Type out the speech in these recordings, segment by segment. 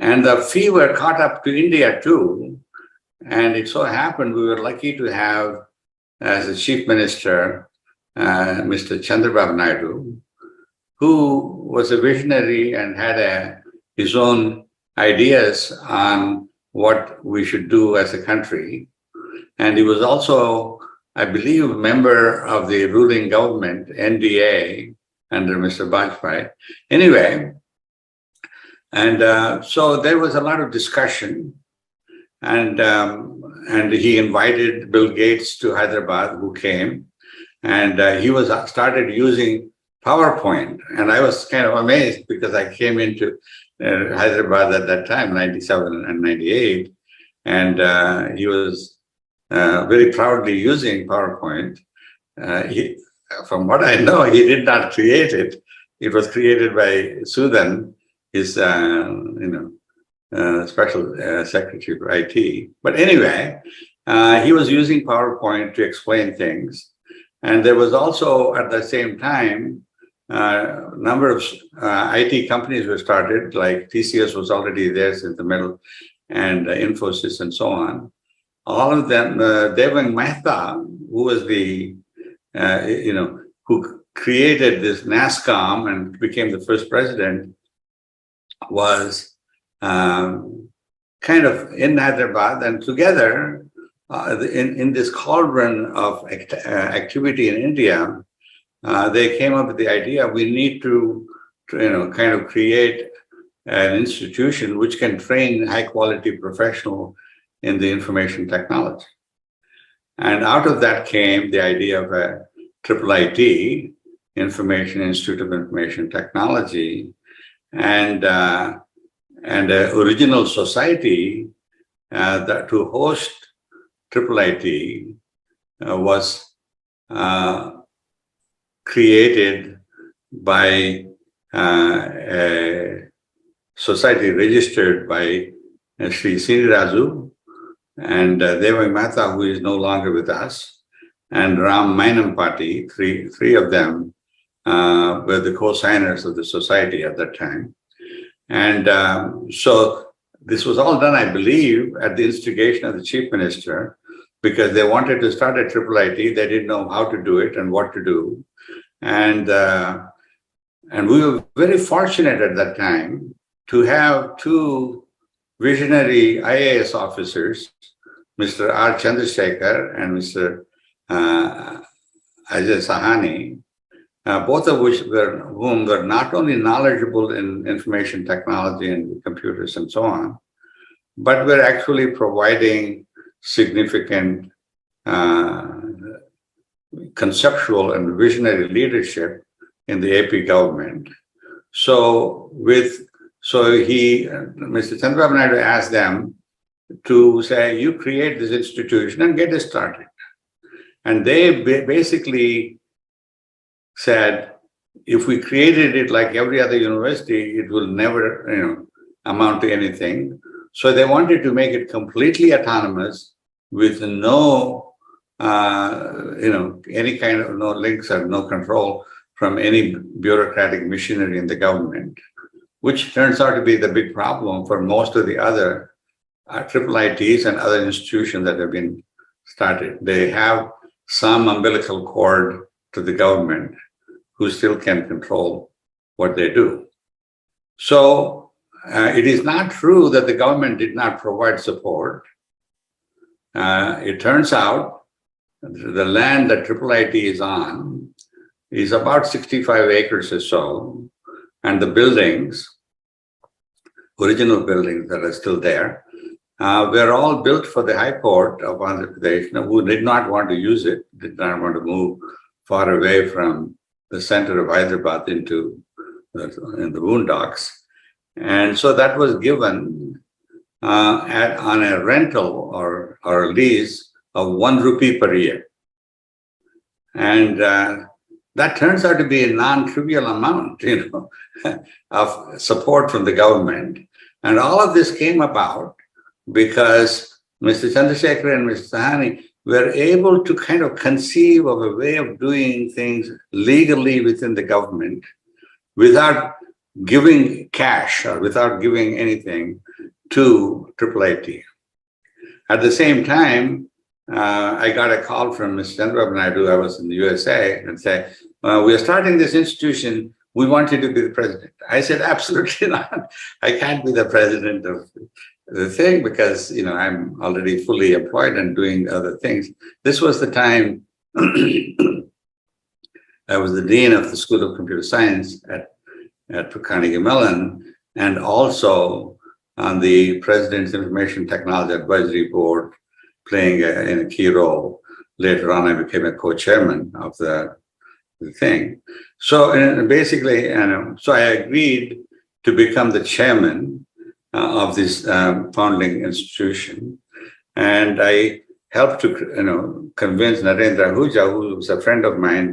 And the fever caught up to India too. And it so happened we were lucky to have as a chief minister, Mr. Chandrababu Naidu, who was a visionary and had his own ideas on what we should do as a country. And he was also, I believe, a member of the ruling government, NDA, under Mr. Bajpai. Anyway, and so there was a lot of discussion, and he invited Bill Gates to Hyderabad, who came, and he started using PowerPoint. And I was kind of amazed because I came into Hyderabad at that time, 97 and 98, and he was very proudly using PowerPoint. From what I know, he did not create it. It was created by Sudan, his special secretary for IT. But anyway, he was using PowerPoint to explain things. And there was also, at the same time, number of IT companies were started, like TCS was already there since the middle, and Infosys and so on. All of them, Devang Mehta, who was the, who created this NASCOM and became the first president, was kind of in Hyderabad, and together in this cauldron of activity in India, they came up with the idea we need to kind of create an institution which can train high quality professional in the information technology. And out of that came the idea of a IIIT, Information Institute of Information Technology, and an original society that to host IIIT was created by a society registered by Sri Srinirazu and Devang Mehta, who is no longer with us, and Ram Mainampati. Three of them were the co-signers of the society at that time. And so this was all done, I believe, at the instigation of the chief minister, because they wanted to start a IIIT. They didn't know how to do it and what to do. And we were very fortunate at that time to have two visionary IAS officers, Mr. R. Chandrasekhar and Mr. Ajay Sahani, both of whom were not only knowledgeable in information technology and computers and so on, but were actually providing significant conceptual and visionary leadership in the AP government. So Mr. Chandrababu Naidu asked them to say, you create this institution and get it started. And they basically said, if we created it like every other university, it will never, amount to anything. So they wanted to make it completely autonomous with no, any kind of no links or no control from any bureaucratic machinery in the government, which turns out to be the big problem for most of the other IIITs and other institutions that have been started. They have some umbilical cord to the government who still can control what they do. So it is not true that the government did not provide support. It turns out the land that IIIT is on is about 65 acres or so, and the buildings, original buildings that are still there, were all built for the High Court of Andhra Pradesh, who did not want to use it, did not want to move far away from the center of Hyderabad into the boondocks. And so that was given on a rental or a lease of 1 rupee per year. And that turns out to be a non-trivial amount, of support from the government. And all of this came about because Mr. Chandrasekhar and Mr. Sahani were able to kind of conceive of a way of doing things legally within the government without giving cash or without giving anything, to IIIT. At the same time, I got a call from Mr. Chandrababu Naidu. I was in the USA, and said, "We are starting this institution. We want you to be the president." I said, "Absolutely not. I can't be the president of the thing because I'm already fully employed and doing other things." This was the time I was the dean of the School of Computer Science at Carnegie Mellon, and also on the President's Information Technology Advisory Board, playing a key role. Later on, I became a co-chairman of the thing. So basically, so I agreed to become the chairman of this founding institution, and I helped to convince Narendra Ahuja, who was a friend of mine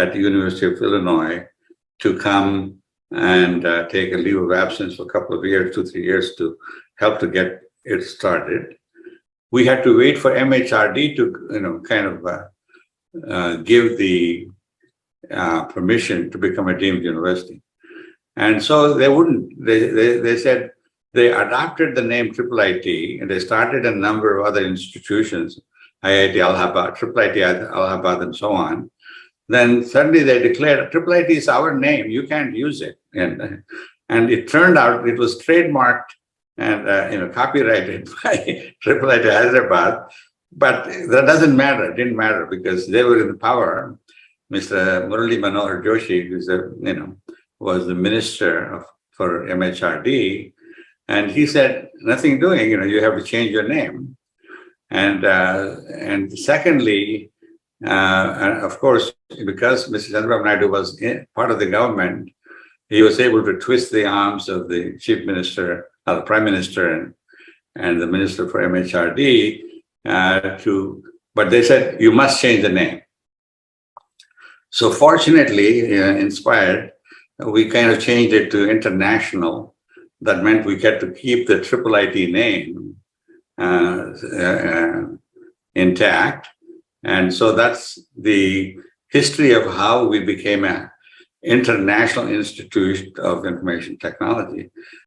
at the University of Illinois, to come and take a leave of absence for a couple of years, 2-3 years, to help to get it started. We had to wait for MHRD to kind of give the permission to become a deemed university. And so they wouldn't. They said they adopted the name IIIT, and they started a number of other institutions, IIT Allahabad, IIIT Allahabad, and so on. Then suddenly they declared IIIT is our name, you can't use it. And it turned out it was trademarked and copyrighted by IIIT Hyderabad, but that doesn't matter. It didn't matter because they were in power. Mr. Murali Manohar Joshi, who's was the minister for MHRD, and he said, "Nothing doing. You have to change your name." And secondly, of course, because Mr. Chandrababu Naidu was part of the government, he was able to twist the arms of the chief minister, the prime minister, and the minister for MHRD but they said, "You must change the name." So fortunately, inspired, we kind of changed it to international. That meant we get to keep the IIIT name intact. And so that's the history of how we became an international institute of information technology.